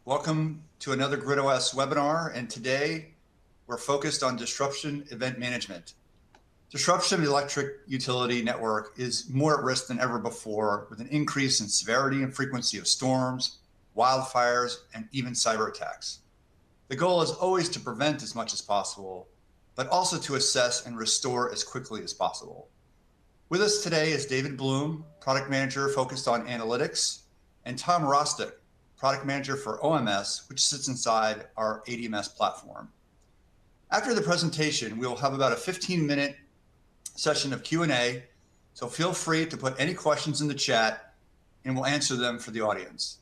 Welcome to another GridOS webinar, and today we're focused on disruption event management. Disruption of the electric utility network is more at risk than ever before, with an increase in severity and frequency of storms, wildfires, and even cyber attacks. The goal is always to prevent as much as possible, but also to assess and restore as quickly as possible. With us today is David Bloom, product manager focused on analytics, and Tom Rostick, product manager for OMS, which sits inside our ADMS platform. After the presentation, we will have about a 15-minute session of Q&A, so feel free to put any questions in the chat and we'll answer them for the audience.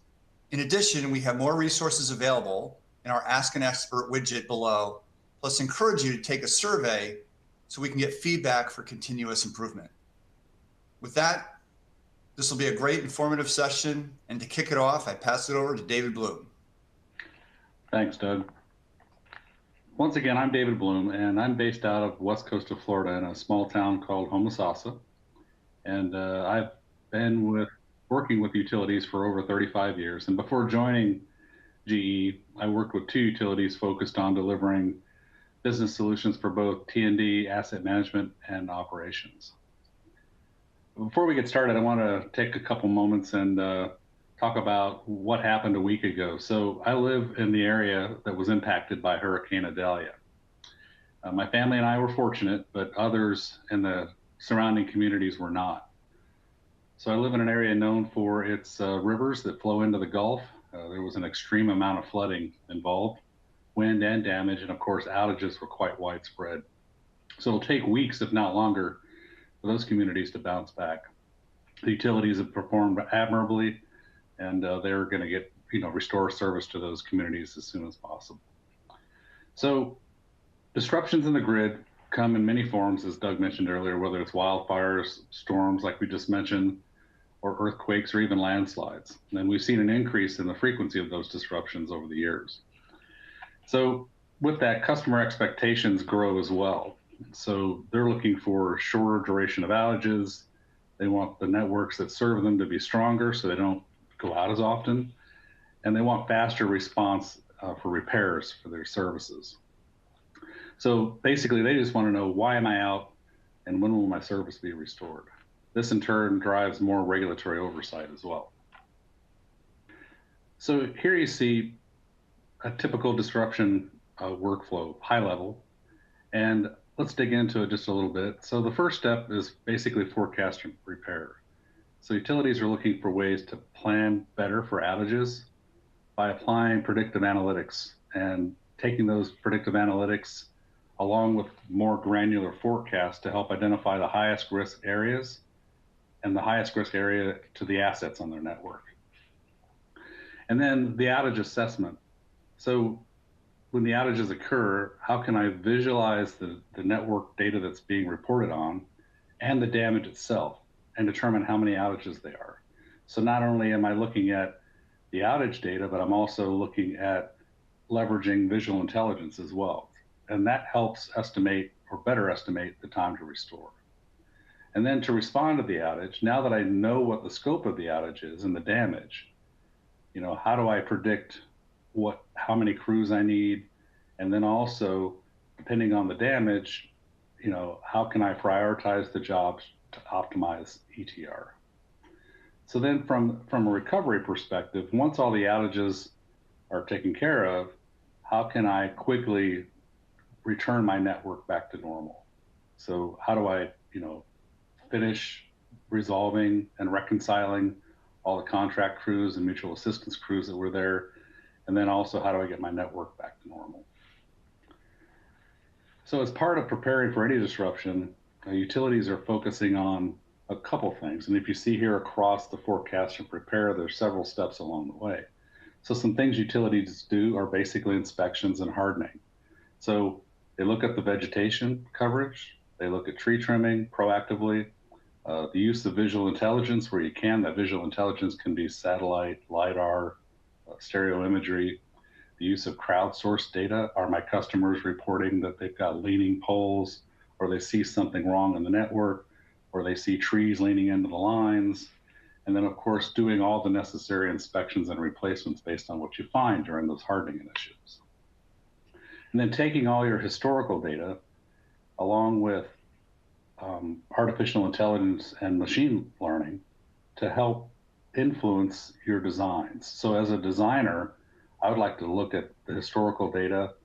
In addition, we have more resources available in our Ask an Expert widget below, plus encourage you to take a survey so we can get feedback for continuous improvement. With that, this will be a great informative session, and to kick it off, I pass it over to David Bloom. Thanks, Doug. Once again, I'm David Bloom, and I'm based out of west coast of Florida in a small town called Homosassa. And I've been working with utilities for over 35 years. And before joining GE, I worked with two utilities focused on delivering business solutions for both T&D, asset management, and operations. Before we get started, I want to take a couple moments and talk about what happened a week ago. So I live in the area that was impacted by Hurricane Idalia. My family and I were fortunate, but others in the surrounding communities were not. So I live in an area known for its rivers that flow into the Gulf. There was an extreme amount of flooding involved, wind and damage, and of course outages were quite widespread. So it'll take weeks, if not longer, for those communities to bounce back. The utilities have performed admirably, and they're going to get, restore service to those communities as soon as possible. So disruptions in the grid come in many forms, as Doug mentioned earlier, whether it's wildfires, storms like we just mentioned, or earthquakes, or even landslides. And we've seen an increase in the frequency of those disruptions over the years. So with that, customer expectations grow as well. So they're looking for shorter duration of outages. They want the networks that serve them to be stronger so they don't go out as often. And they want faster response for repairs for their services. So basically, they just want to know, why am I out and when will my service be restored? This in turn drives more regulatory oversight as well. So here you see a typical disruption workflow, high level. And let's dig into it just a little bit. So the first step is basically forecast and prepare. So utilities are looking for ways to plan better for outages by applying predictive analytics and taking those predictive analytics along with more granular forecasts to help identify the highest risk areas and the highest risk area to the assets on their network. And then the outage assessment. So when the outages occur, how can I visualize the network data that's being reported on and the damage itself and determine how many outages they are? So not only am I looking at the outage data, but I'm also looking at leveraging visual intelligence as well. And that helps estimate or better estimate the time to restore. And then to respond to the outage, now that I know what the scope of the outage is and the damage, how do I predict how many crews I need, and then also, depending on the damage, how can I prioritize the jobs to optimize ETR? So then from a recovery perspective, once all the outages are taken care of, how can I quickly return my network back to normal? So how do I, finish resolving and reconciling all the contract crews and mutual assistance crews that were there? And then also, how do I get my network back to normal? So as part of preparing for any disruption, utilities are focusing on a couple things. And if you see here across the forecast and prepare, there's several steps along the way. So some things utilities do are basically inspections and hardening. So they look at the vegetation coverage, they look at tree trimming proactively, the use of visual intelligence where you can. That visual intelligence can be satellite, LiDAR, stereo imagery, the use of crowdsourced data. Are my customers reporting that they've got leaning poles, or they see something wrong in the network, or they see trees leaning into the lines? And then, of course, doing all the necessary inspections and replacements based on what you find during those hardening initiatives. And then taking all your historical data along with artificial intelligence and machine learning to help influence your designs. So as a designer, I would like to look at the historical data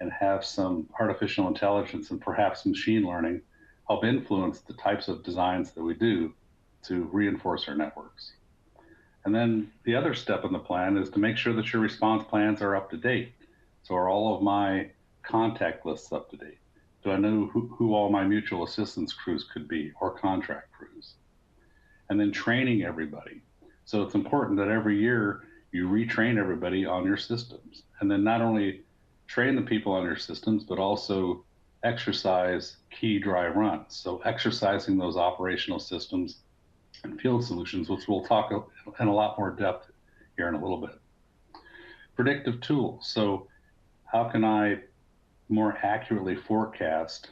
and have some artificial intelligence and perhaps machine learning help influence the types of designs that we do to reinforce our networks. And then the other step in the plan is to make sure that your response plans are up to date. So are all of my contact lists up to date? Do I know who all my mutual assistance crews could be, or contract crews? And then training everybody. So it's important that every year you retrain everybody on your systems. And then not only train the people on your systems, but also exercise key dry runs. So exercising those operational systems and field solutions, which we'll talk in a lot more depth here in a little bit. Predictive tools. So how can I more accurately forecast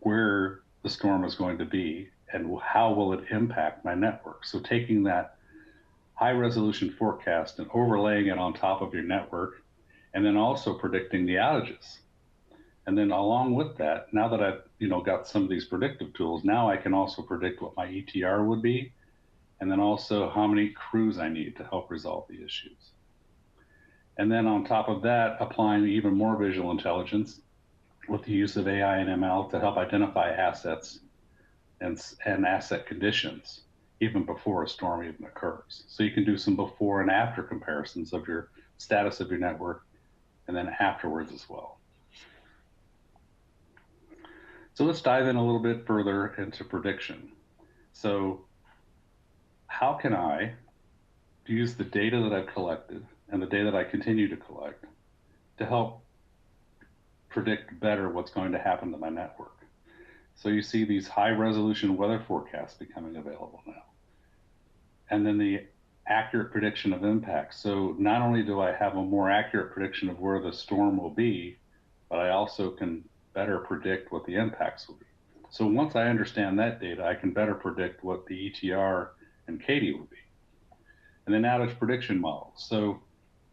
where the storm is going to be and how will it impact my network? So taking that high resolution forecast and overlaying it on top of your network, and then also predicting the outages. And then along with that, now that I've got some of these predictive tools, now I can also predict what my ETR would be, and then also how many crews I need to help resolve the issues. And then on top of that, applying even more visual intelligence with the use of AI and ML to help identify assets and asset conditions even before a storm even occurs. So you can do some before and after comparisons of your status of your network and then afterwards as well. So let's dive in a little bit further into prediction. So how can I use the data that I've collected and the data that I continue to collect to help predict better what's going to happen to my network? So you see these high resolution weather forecasts becoming available now. And then the accurate prediction of impacts. So not only do I have a more accurate prediction of where the storm will be, but I also can better predict what the impacts will be. So once I understand that data, I can better predict what the ETR and KD will be. And then outage prediction models. So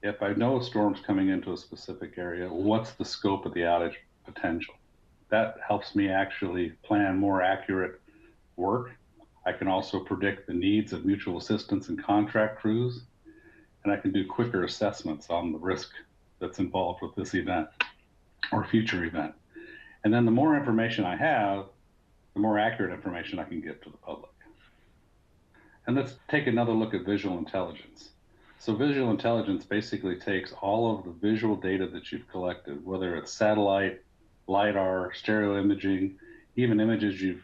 if I know a storm's coming into a specific area, what's the scope of the outage potential? That helps me actually plan more accurate work. I can also predict the needs of mutual assistance and contract crews, and I can do quicker assessments on the risk that's involved with this event or future event. And then the more information I have, the more accurate information I can give to the public. And let's take another look at visual intelligence. So visual intelligence basically takes all of the visual data that you've collected, whether it's satellite, LiDAR, stereo imaging, even images you've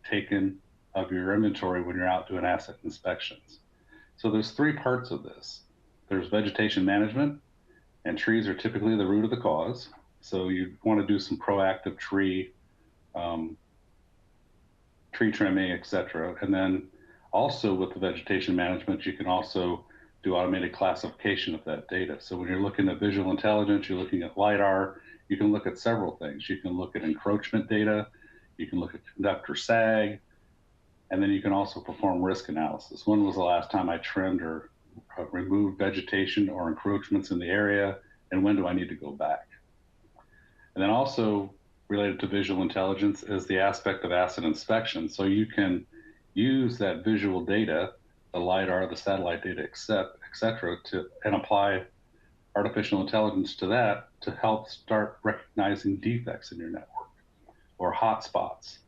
taken of your inventory when you're out doing asset inspections. So there's three parts of this. There's vegetation management, and trees are typically the root of the cause. So you want to do some proactive tree trimming, etc. And then also with the vegetation management, you can also do automated classification of that data. So when you're looking at visual intelligence, you're looking at LiDAR, you can look at several things. You can look at encroachment data, you can look at conductor sag, and then you can also perform risk analysis. When was the last time I trimmed or removed vegetation or encroachments in the area, and when do I need to go back? And then also related to visual intelligence is the aspect of asset inspection. So you can use that visual data, the LiDAR, the satellite data, et cetera, and apply artificial intelligence to that to help start recognizing defects in your network or hotspots.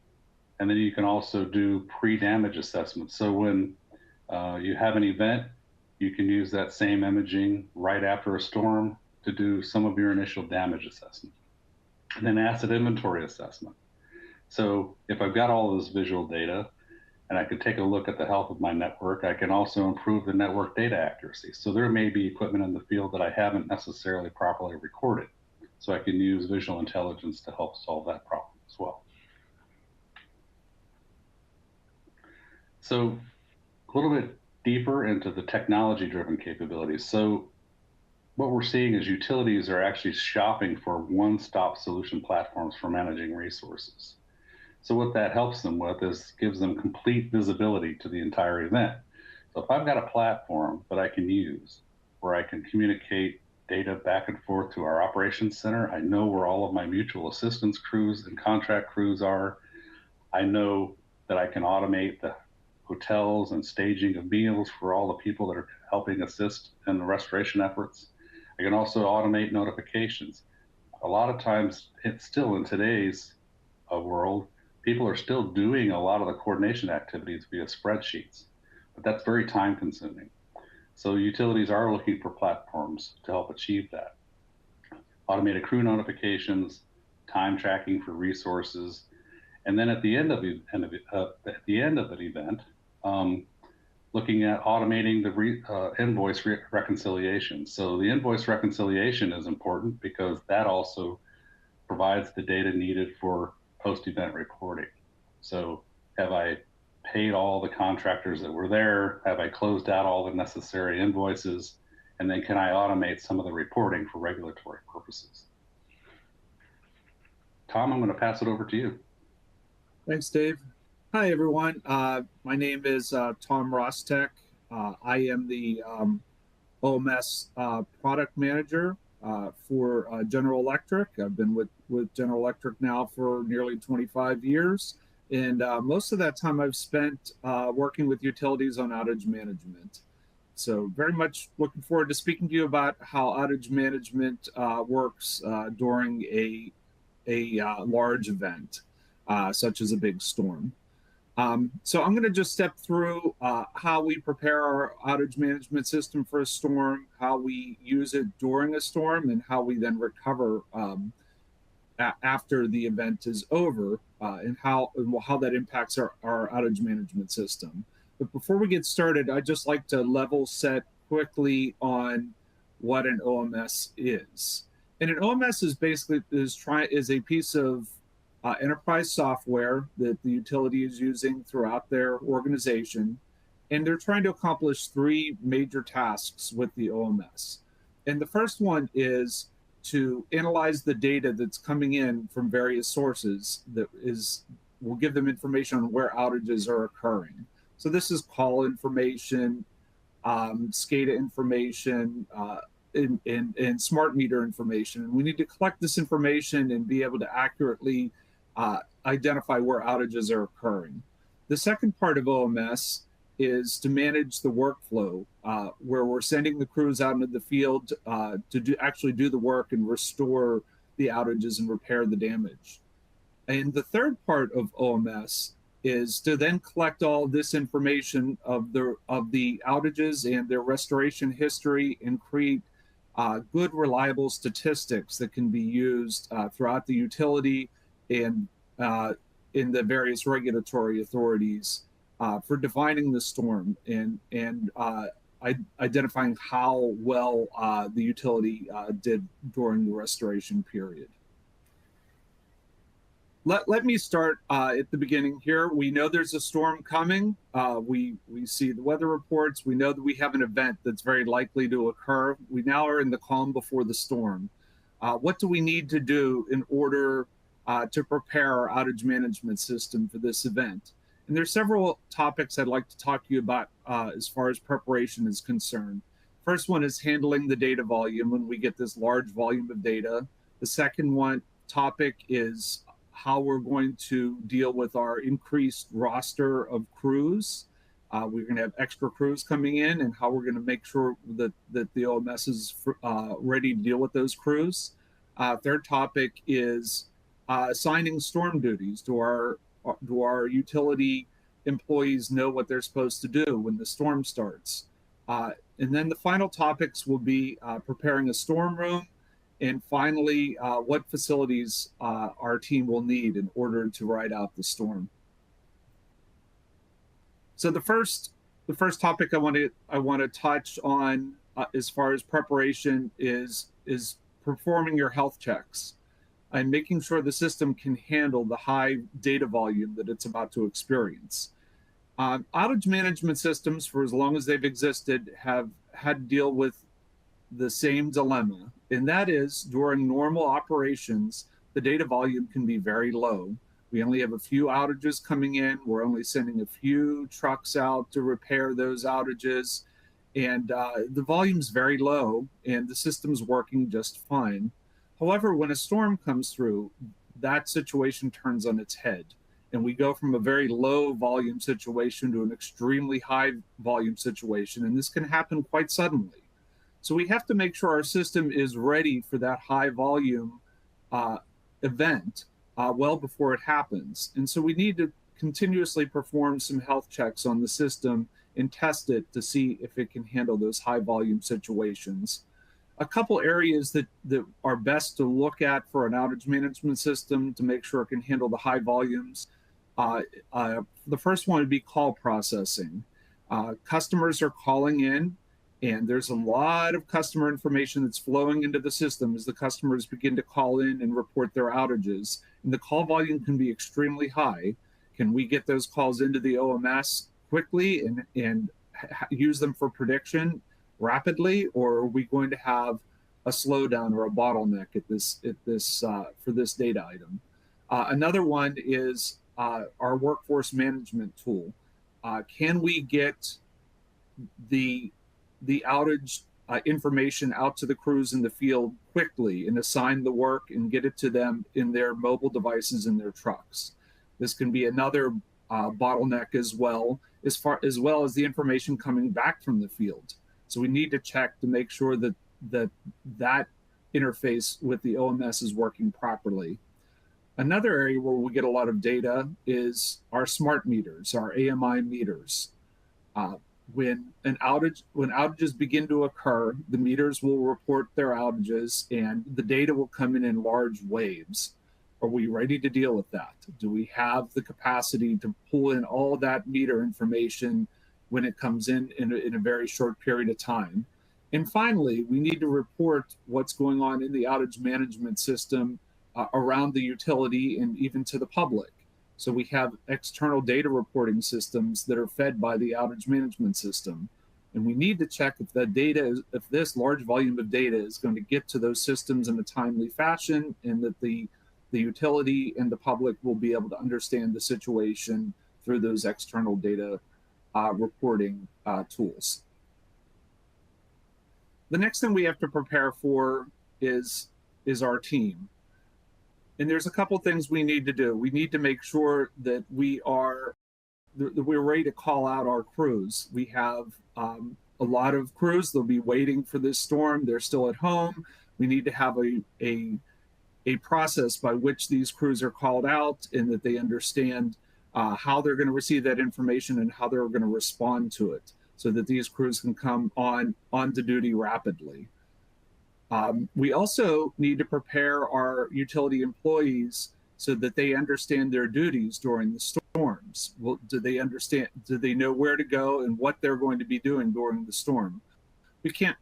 And then you can also do pre-damage assessments. So when you have an event, you can use that same imaging right after a storm to do some of your initial damage assessment. And then asset inventory assessment. So if I've got all of this visual data and I can take a look at the health of my network, I can also improve the network data accuracy. So there may be equipment in the field that I haven't necessarily properly recorded. So I can use visual intelligence to help solve that problem as well. So a little bit deeper into the technology-driven capabilities. So what we're seeing is utilities are actually shopping for one-stop solution platforms for managing resources. So what that helps them with is gives them complete visibility to the entire event. So if I've got a platform that I can use where I can communicate data back and forth to our operations center, I know where all of my mutual assistance crews and contract crews are. I know that I can automate the hotels and staging of meals for all the people that are helping assist in the restoration efforts. I can also automate notifications. A lot of times, it's still in today's world, people are still doing a lot of the coordination activities via spreadsheets, but that's very time consuming. So utilities are looking for platforms to help achieve that. Automated crew notifications, time tracking for resources, and then at the end of an event, looking at automating the invoice reconciliation. So the invoice reconciliation is important because that also provides the data needed for post-event reporting. So have I paid all the contractors that were there? Have I closed out all the necessary invoices? And then can I automate some of the reporting for regulatory purposes? Tom, I'm going to pass it over to you. Thanks, Dave. Hi, everyone. My name is Tom Rostek. I am the OMS product manager for General Electric. I've been with General Electric now for nearly 25 years. And most of that time I've spent working with utilities on outage management. So very much looking forward to speaking to you about how outage management works during a large event, such as a big storm. So I'm going to just step through how we prepare our outage management system for a storm, how we use it during a storm, and how we then recover after the event is over, and how that impacts our outage management system. But before we get started, I'd just like to level set quickly on what an OMS is. And an OMS is basically is a piece of enterprise software that the utility is using throughout their organization, and they're trying to accomplish three major tasks with the OMS. And the first one is to analyze the data that's coming in from various sources that will give them information on where outages are occurring. So this is call information, SCADA information, and smart meter information. And we need to collect this information and be able to accurately identify where outages are occurring. The second part of OMS is to manage the workflow, where we're sending the crews out into the field to actually do the work and restore the outages and repair the damage. And the third part of OMS is to then collect all this information of the outages and their restoration history and create good, reliable statistics that can be used throughout the utility and in the various regulatory authorities for defining the storm and identifying how well the utility did during the restoration period. Let me start at the beginning here. We know there's a storm coming. We see the weather reports. We know that we have an event that's very likely to occur. We now are in the calm before the storm. What do we need to do in order to prepare our outage management system for this event? And there's several topics I'd like to talk to you about as far as preparation is concerned. First one is handling the data volume when we get this large volume of data. The second topic is how we're going to deal with our increased roster of crews. We're going to have extra crews coming in, and how we're going to make sure that the OMS is ready to deal with those crews. Third topic is assigning storm duties. Do our utility employees know what they're supposed to do when the storm starts? And then the final topics will be preparing a storm room, and finally, what facilities our team will need in order to ride out the storm. So the first topic I want to touch on as far as preparation is performing your health checks and making sure the system can handle the high data volume that it's about to experience. Outage management systems, for as long as they've existed, have had to deal with the same dilemma, and that is during normal operations, the data volume can be very low. We only have a few outages coming in. We're only sending a few trucks out to repair those outages. And the volume's very low and the system's working just fine. However, when a storm comes through, that situation turns on its head. And we go from a very low volume situation to an extremely high volume situation. And this can happen quite suddenly. So we have to make sure our system is ready for that high volume event well before it happens. And so we need to continuously perform some health checks on the system and test it to see if it can handle those high volume situations. A couple areas that are best to look at for an outage management system to make sure it can handle the high volumes. The first one would be call processing. Customers are calling in, and there's a lot of customer information that's flowing into the system as the customers begin to call in and report their outages. And the call volume can be extremely high. Can we get those calls into the OMS quickly and use them for prediction rapidly, or are we going to have a slowdown or a bottleneck for this data item? Another one is our workforce management tool. Can we get the outage information out to the crews in the field quickly and assign the work and get it to them in their mobile devices in their trucks? This can be another bottleneck as well as the information coming back from the field. So we need to check to make sure that that interface with the OMS is working properly. Another area where we get a lot of data is our smart meters, our AMI meters. When outages begin to occur, the meters will report their outages and the data will come in large waves. Are we ready to deal with that? Do we have the capacity to pull in all that meter information when it comes in a very short period of time? And finally, we need to report what's going on in the outage management system around the utility and even to the public. So we have external data reporting systems that are fed by the outage management system. And we need to check if that data, if this large volume of data is going to get to those systems in a timely fashion, and that the utility and the public will be able to understand the situation through those external data reporting tools. The next thing we have to prepare for is our team. And there's a couple things we need to do. We need to make sure that we're ready to call out our crews. We have a lot of crews. They'll be waiting for this storm. They're still at home. We need to have a process by which these crews are called out, and that they understand how they're going to receive that information and how they're going to respond to it, so that these crews can come onto duty rapidly. We also need to prepare our utility employees so that they understand their duties during the storms. Well, do they know where to go and what they're going to be doing during the storm? We can't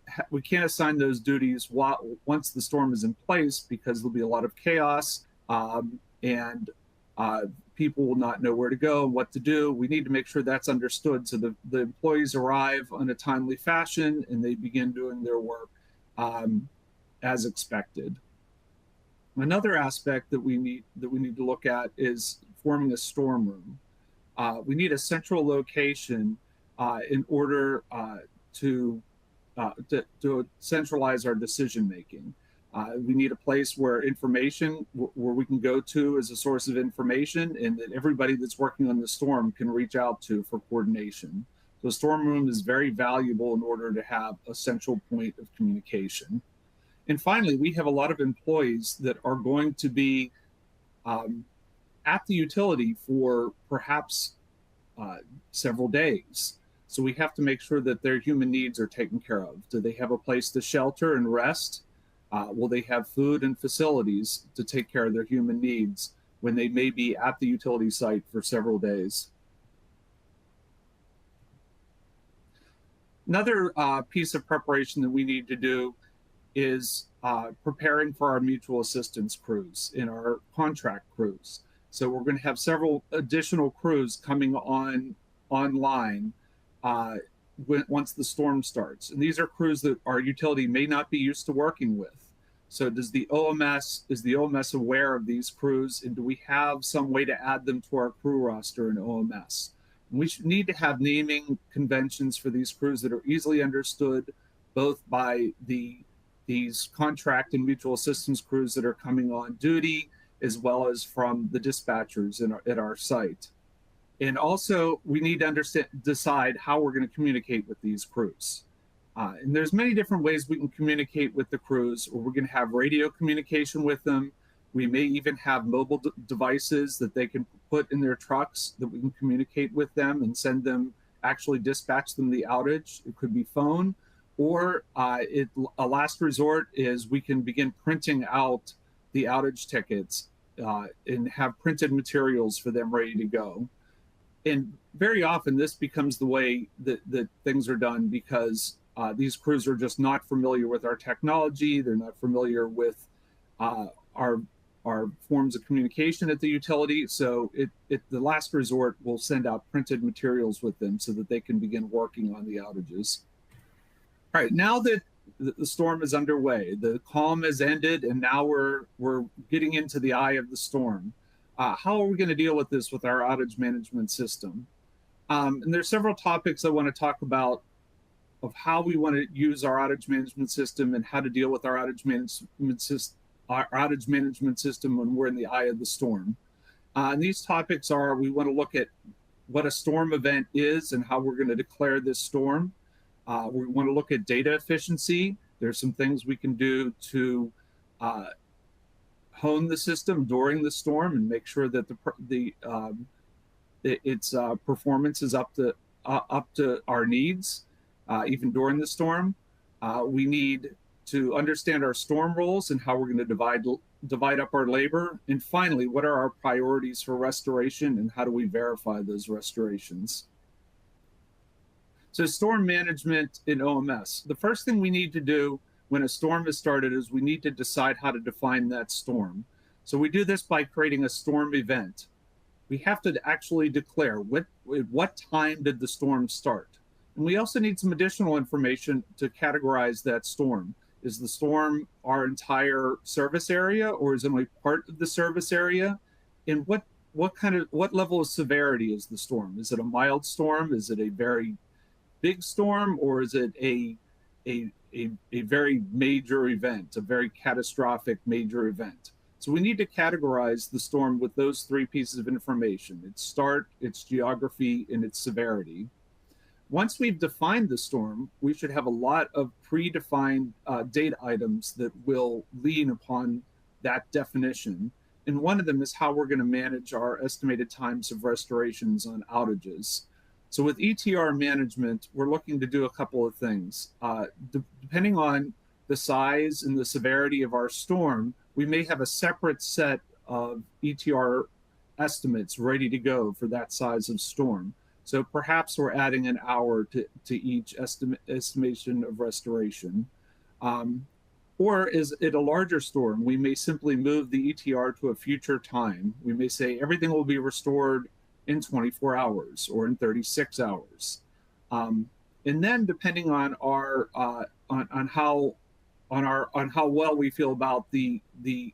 assign those duties once the storm is in place, because there'll be a lot of chaos and people will not know where to go and what to do. We need to make sure that's understood so the employees arrive in a timely fashion and they begin doing their work as expected. Another aspect that we need to look at is forming a storm room. We need a central location in order to centralize our decision making. We need a place where we can go to as a source of information, and that everybody that's working on the storm can reach out to for coordination. So a storm room is very valuable in order to have a central point of communication. And finally, we have a lot of employees that are going to be at the utility for perhaps several days. So we have to make sure that their human needs are taken care of. Do they have a place to shelter and rest? Will they have food and facilities to take care of their human needs when they may be at the utility site for several days? Another piece of preparation that we need to do is preparing for our mutual assistance crews and our contract crews. So we're going to have several additional crews coming online once the storm starts. And these are crews that our utility may not be used to working with. So is the OMS aware of these crews, and do we have some way to add them to our crew roster in OMS? And we need to have naming conventions for these crews that are easily understood, both by these contract and mutual assistance crews that are coming on duty, as well as from the dispatchers at our site. And also, we need to decide how we're going to communicate with these crews. And there's many different ways we can communicate with the crews, or we're going to have radio communication with them. We may even have mobile devices that they can put in their trucks that we can communicate with them and send them, actually dispatch them the outage. It could be phone, or a last resort is we can begin printing out the outage tickets and have printed materials for them ready to go. And very often this becomes the way that things are done, because these crews are just not familiar with our technology. They're not familiar with our forms of communication at the utility. So the last resort will send out printed materials with them so that they can begin working on the outages. All right, now that the storm is underway, the calm has ended, and now we're getting into the eye of the storm. How are we going to deal with this with our outage management system? And there's several topics I want to talk about of how we want to use our outage management system and how to deal with our outage management system when we're in the eye of the storm. And these topics are: we want to look at what a storm event is and how we're going to declare this storm. We want to look at data efficiency. There's some things we can do to hone the system during the storm and make sure that its performance is up to our needs, even during the storm. We need to understand our storm roles and how we're going to divide up our labor. And finally, what are our priorities for restoration and how do we verify those restorations? So storm management in OMS. The first thing we need to do when a storm has started is we need to decide how to define that storm. So we do this by creating a storm event. We have to actually declare what time did the storm start. And we also need some additional information to categorize that storm. Is the storm our entire service area, or is it only part of the service area? And what level of severity is the storm? Is it a mild storm? Is it a very big storm, or is it a very major event, a very catastrophic major event? So we need to categorize the storm with those three pieces of information: its start, its geography, and its severity. Once we've defined the storm, we should have a lot of predefined data items that will lean upon that definition. And one of them is how we're going to manage our estimated times of restorations on outages. So with ETR management, we're looking to do a couple of things. Depending on the size and the severity of our storm, we may have a separate set of ETR estimates ready to go for that size of storm. So perhaps we're adding an hour to each estimation of restoration. Or is it a larger storm? We may simply move the ETR to a future time. We may say everything will be restored in 24 hours or in 36 hours. And then depending on our how well we feel about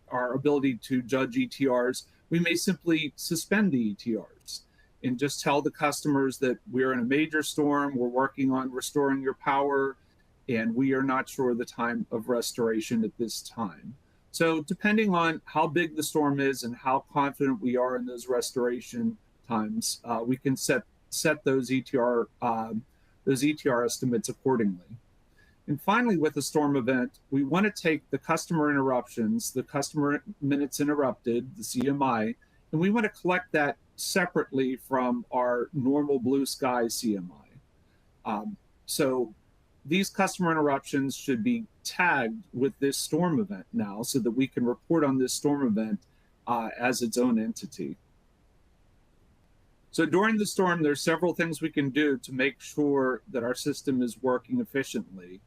our ability to judge ETRs, we may simply suspend the ETRs and just tell the customers that we're in a major storm, we're working on restoring your power, and we are not sure the time of restoration at this time. So depending on how big the storm is and how confident we are in those restoration times, we can set those ETR estimates accordingly. And finally, with a storm event, we want to take the customer interruptions, the customer minutes interrupted, the CMI, and we want to collect that separately from our normal blue sky CMI. So these customer interruptions should be tagged with this storm event now so that we can report on this storm event as its own entity. So during the storm, there's several things we can do to make sure that our system is working efficiently.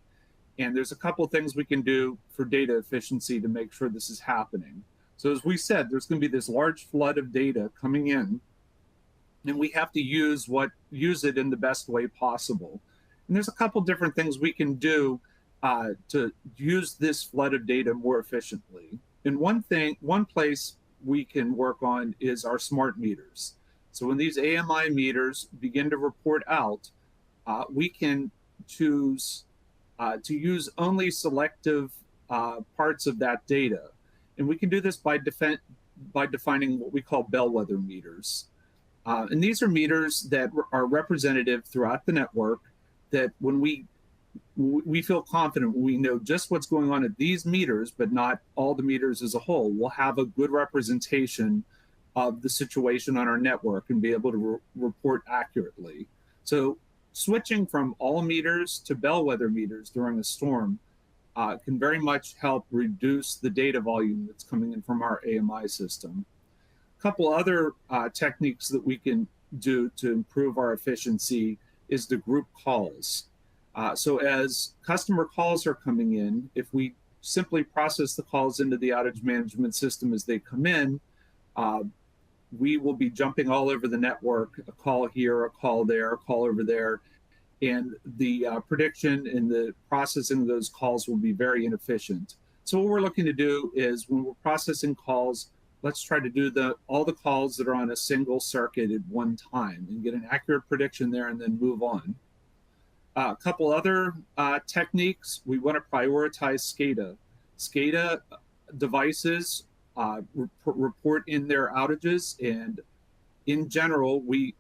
And there's a couple of things we can do for data efficiency to make sure this is happening. So as we said, there's going to be this large flood of data coming in, and we have to use it in the best way possible. And there's a couple different things we can do to use this flood of data more efficiently. And one place we can work on is our smart meters. So when these AMI meters begin to report out, we can choose to use only selective parts of that data. And we can do this by defining what we call bellwether meters. And these are meters that are representative throughout the network, that when we feel confident, we know just what's going on at these meters, but not all the meters as a whole. We'll have a good representation of the situation on our network and be able to report accurately. So switching from all meters to bellwether meters during a storm can very much help reduce the data volume that's coming in from our AMI system. A couple other techniques that we can do to improve our efficiency is the group calls. So as customer calls are coming in, if we simply process the calls into the outage management system as they come in, we will be jumping all over the network, a call here, a call there, a call over there, and the prediction and the processing of those calls will be very inefficient. So what we're looking to do is when we're processing calls, let's try to do all the calls that are on a single circuit at one time and get an accurate prediction there and then move on. A couple other techniques, we want to prioritize SCADA. SCADA devices report in their outages, and in general, we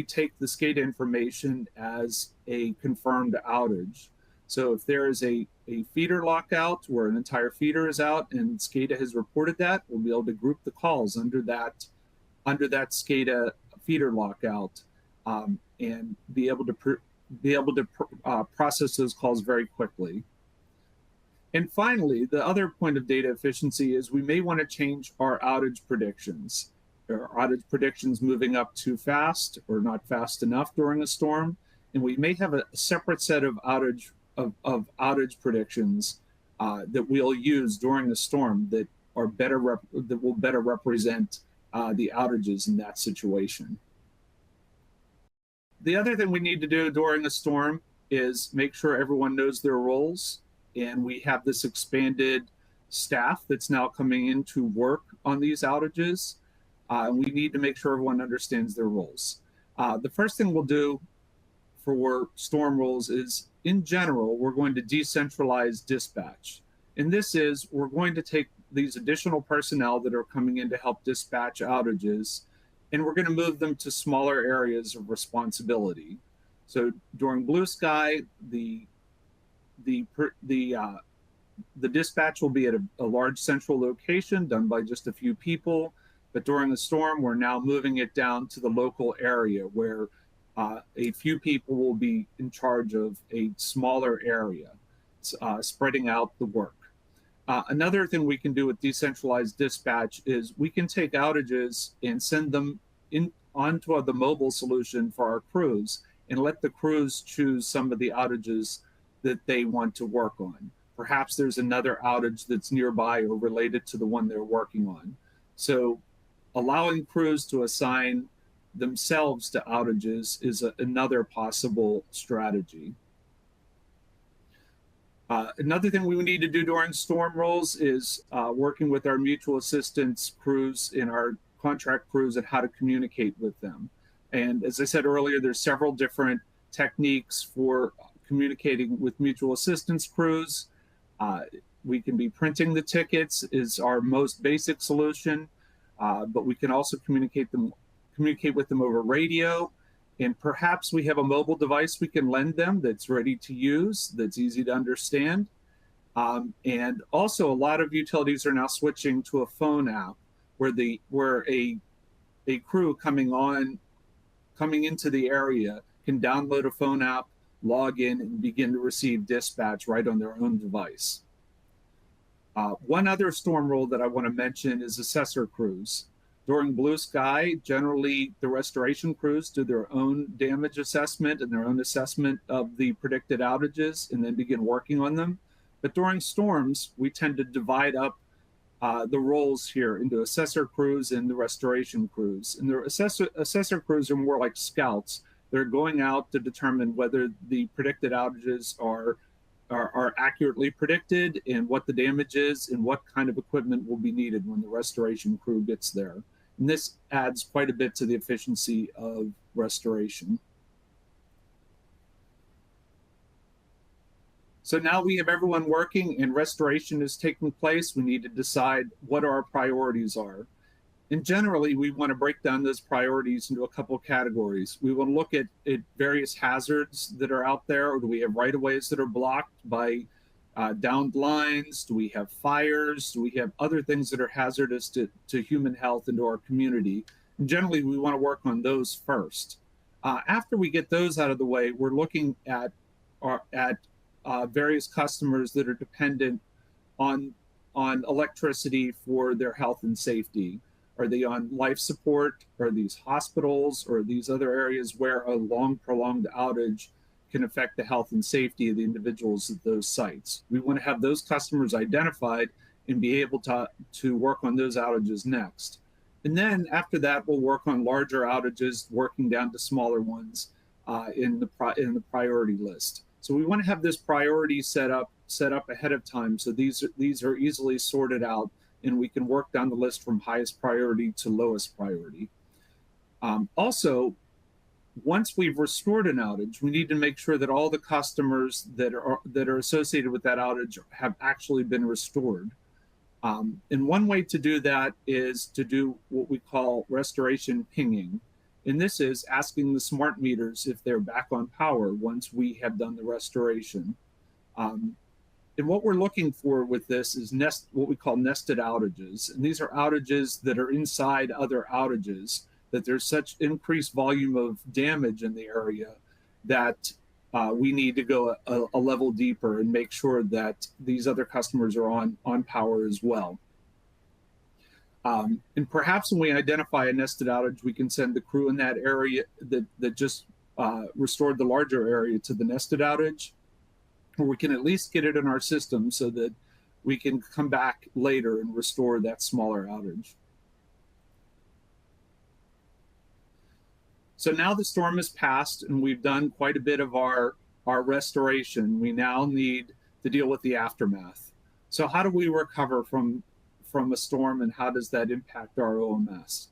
take the SCADA information as a confirmed outage. So if there is a feeder lockout where an entire feeder is out and SCADA has reported that, we'll be able to group the calls under that SCADA feeder lockout and be able to process those calls very quickly. And finally, the other point of data efficiency is we may want to change our outage predictions. Our outage predictions moving up too fast or not fast enough during a storm, and we may have a separate set of outage predictions that we'll use during a storm that are that will better represent the outages in that situation. The other thing we need to do during a storm is make sure everyone knows their roles, and we have this expanded staff that's now coming in to work on these outages. We need to make sure everyone understands their roles. The first thing we'll do for storm roles is, in general, we're going to decentralize dispatch. And this is, we're going to take these additional personnel that are coming in to help dispatch outages, and we're going to move them to smaller areas of responsibility. So during blue sky, the dispatch will be at a large central location done by just a few people. But during the storm, we're now moving it down to the local area where a few people will be in charge of a smaller area, spreading out the work. Another thing we can do with decentralized dispatch is we can take outages and send them onto the mobile solution for our crews and let the crews choose some of the outages that they want to work on. Perhaps there's another outage that's nearby or related to the one they're working on. So allowing crews to assign themselves to outages is another possible strategy. Another thing we need to do during storm rolls is working with our mutual assistance crews and our contract crews and how to communicate with them. And as I said earlier, there's several different techniques for communicating with mutual assistance crews. We can be printing the tickets is our most basic solution, but we can also communicate with them over radio. And perhaps we have a mobile device we can lend them that's ready to use, that's easy to understand. And also a lot of utilities are now switching to a phone app where a crew coming into the area can download a phone app, log in, and begin to receive dispatch right on their own device. One other storm role that I want to mention is assessor crews. During blue sky, generally the restoration crews do their own damage assessment and their own assessment of the predicted outages and then begin working on them. But during storms, we tend to divide up the roles here into assessor crews and the restoration crews. And the assessor crews are more like scouts. They're going out to determine whether the predicted outages are are accurately predicted, and what the damage is, and what kind of equipment will be needed when the restoration crew gets there. And this adds quite a bit to the efficiency of restoration. So now we have everyone working and restoration is taking place. We need to decide what our priorities are. And generally, we want to break down those priorities into a couple of categories. We want to look at various hazards that are out there. Or do we have right-of-ways that are blocked by downed lines? Do we have fires? Do we have other things that are hazardous to human health and to our community? And generally, we want to work on those first. After we get those out of the way, we're looking at various customers that are dependent on electricity for their health and safety. Are they on life support? Are these hospitals or these other areas where a long, prolonged outage can affect the health and safety of the individuals at those sites? We want to have those customers identified and be able to work on those outages next. And then after that, we'll work on larger outages, working down to smaller ones in the priority list. So we want to have this priority set up ahead of time, so these are easily sorted out, and we can work down the list from highest priority to lowest priority. Also, once we've restored an outage, we need to make sure that all the customers that are associated with that outage have actually been restored. And one way to do that is to do what we call restoration pinging. And this is asking the smart meters if they're back on power once we have done the restoration. And what we're looking for with this is what we call nested outages. And these are outages that are inside other outages, that there's such increased volume of damage in the area that we need to go a level deeper and make sure that these other customers are on power as well. And perhaps when we identify a nested outage, we can send the crew in that area that just restored the larger area to the nested outage, or we can at least get it in our system so that we can come back later and restore that smaller outage. So now the storm has passed and we've done quite a bit of our restoration. We now need to deal with the aftermath. So how do we recover from a storm, and how does that impact our OMS?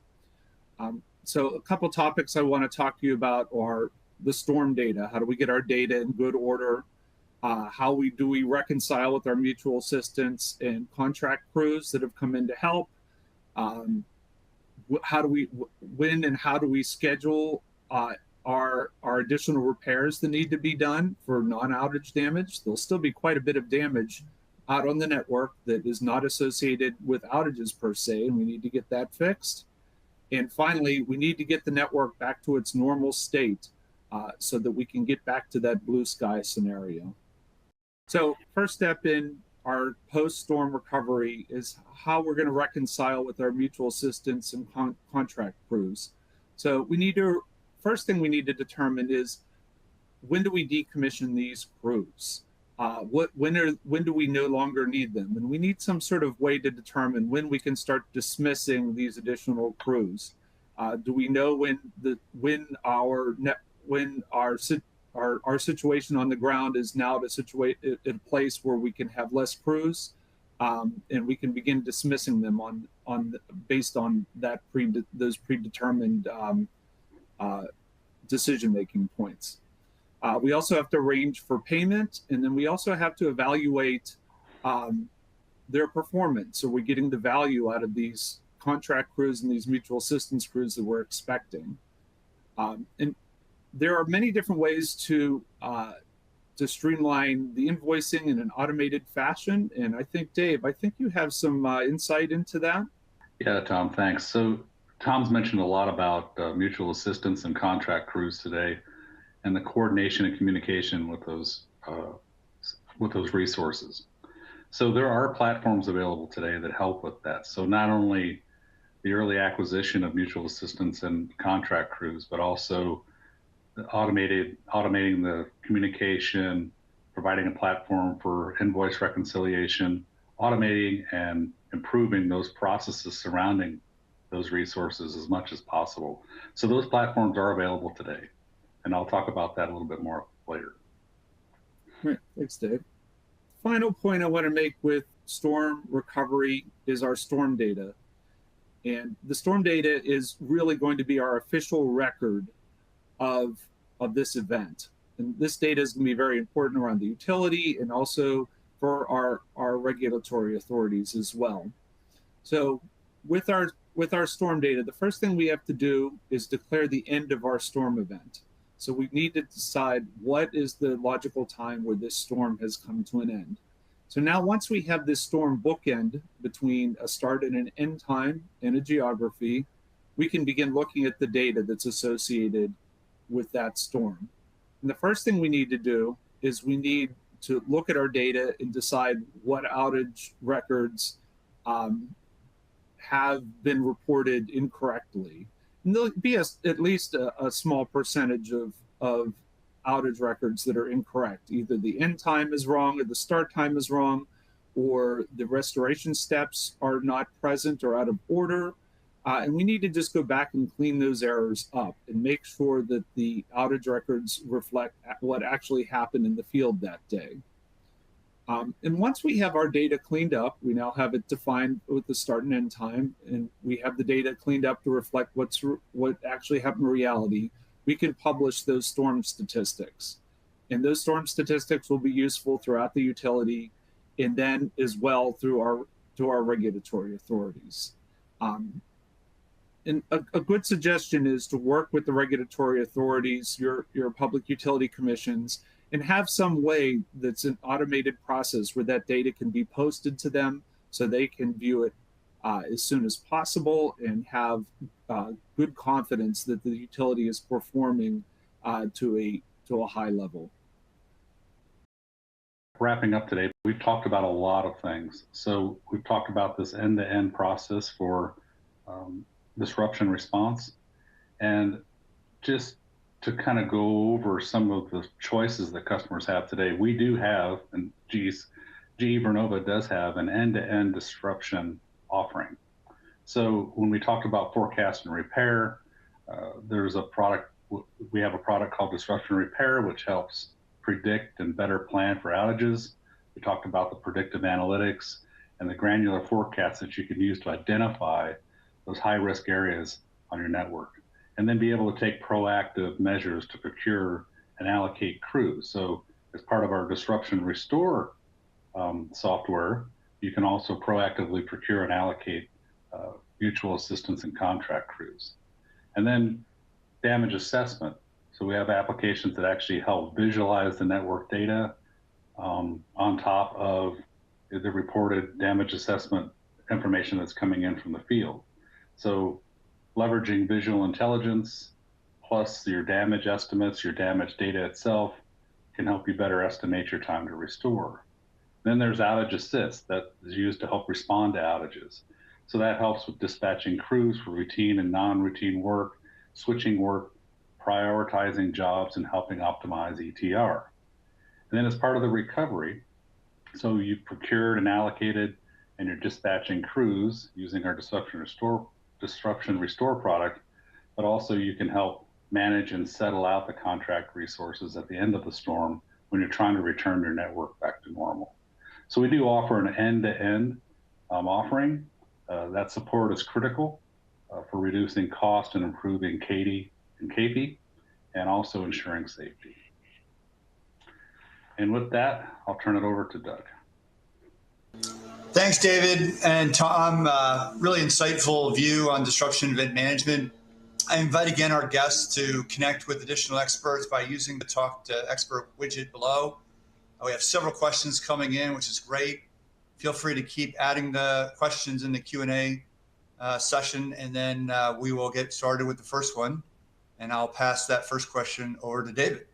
So a couple topics I want to talk to you about are the storm data. How do we get our data in good order? How do we reconcile with our mutual assistance and contract crews that have come in to help? When and how do we schedule our additional repairs that need to be done for non-outage damage? There'll still be quite a bit of damage out on the network that is not associated with outages per se, and we need to get that fixed. And finally, we need to get the network back to its normal state so that we can get back to that blue sky scenario. So first step in our post-storm recovery is how we're going to reconcile with our mutual assistance and contract crews. So first thing we need to determine is, when do we decommission these crews? When do we no longer need them? And we need some sort of way to determine when we can start dismissing these additional crews. Do we know when our situation on the ground is now at a place where we can have less crews, and we can begin dismissing them based on those predetermined decision-making points. We also have to arrange for payment, and then we also have to evaluate their performance. Are we getting the value out of these contract crews and these mutual assistance crews that we're expecting? And there are many different ways to streamline the invoicing in an automated fashion. And I think, Dave, you have some insight into that. Yeah, Tom, thanks. So Tom's mentioned a lot about mutual assistance and contract crews today, and the coordination and communication with those resources. So there are platforms available today that help with that. So not only the early acquisition of mutual assistance and contract crews, but also automating the communication, providing a platform for invoice reconciliation, automating and improving those processes surrounding those resources as much as possible. So those platforms are available today. And I'll talk about that a little bit more later. Great. Thanks, Dave. final point I want to make with storm recovery is our storm data. And the storm data is really going to be our official record of this event. And this data is going to be very important around the utility and also for our regulatory authorities as well. So with our storm data, the first thing we have to do is declare the end of our storm event. So we need to decide what is the logical time where this storm has come to an end. So now once we have this storm bookend between a start and an end time and a geography, we can begin looking at the data that's associated with that storm. And the first thing we need to do is we need to look at our data and decide what outage records have been reported incorrectly. And there'll be at least a small percentage of outage records that are incorrect. Either the end time is wrong or the start time is wrong, or the restoration steps are not present or out of order. And we need to just go back and clean those errors up and make sure that the outage records reflect what actually happened in the field that day. And once we have our data cleaned up, we now have it defined with the start and end time, and we have the data cleaned up to reflect what actually happened in reality, we can publish those storm statistics. And those storm statistics will be useful throughout the utility and then as well through our regulatory authorities. And a good suggestion is to work with the regulatory authorities, your public utility commissions, and have some way that's an automated process where that data can be posted to them so they can view it as soon as possible and have good confidence that the utility is performing to a high level. Wrapping up today, we've talked about a lot of things. So we've talked about this end-to-end process for disruption response. And just to kind of go over some of the choices that customers have today, we do have, and GE Vernova does have an end-to-end disruption offering. So when we talk about forecast and repair, there's a product, we have a product called Disruption Repair, which helps predict and better plan for outages. We talked about the predictive analytics and the granular forecasts that you can use to identify those high-risk areas on your network, and then be able to take proactive measures to procure and allocate crews. So as part of our Disruption Restore software, you can also proactively procure and allocate mutual assistance and contract crews. And then damage assessment. So we have applications that actually help visualize the network data on top of the reported damage assessment information that's coming in from the field. So leveraging visual intelligence plus your damage estimates, your damage data itself can help you better estimate your time to restore. Then there's Outage Assist that is used to help respond to outages. So that helps with dispatching crews for routine and non-routine work, switching work, prioritizing jobs, and helping optimize ETR. And then as part of the recovery, so you've procured and allocated and you're dispatching crews using our Disruption Restore product, but also you can help manage and settle out the contract resources at the end of the storm when you're trying to return your network back to normal. So we do offer an end-to-end offering. That support is critical for reducing cost and improving KD and KP, and also ensuring safety. And with that, I'll turn it over to Doug. Thanks, David and Tom. Really insightful view on disruption event management. I invite again our guests to connect with additional experts by using the Talk to Expert widget below. We have several questions coming in, which is great. Feel free to keep adding the questions in the Q&A session, and then we will get started with the first one. And I'll pass that first question over to David.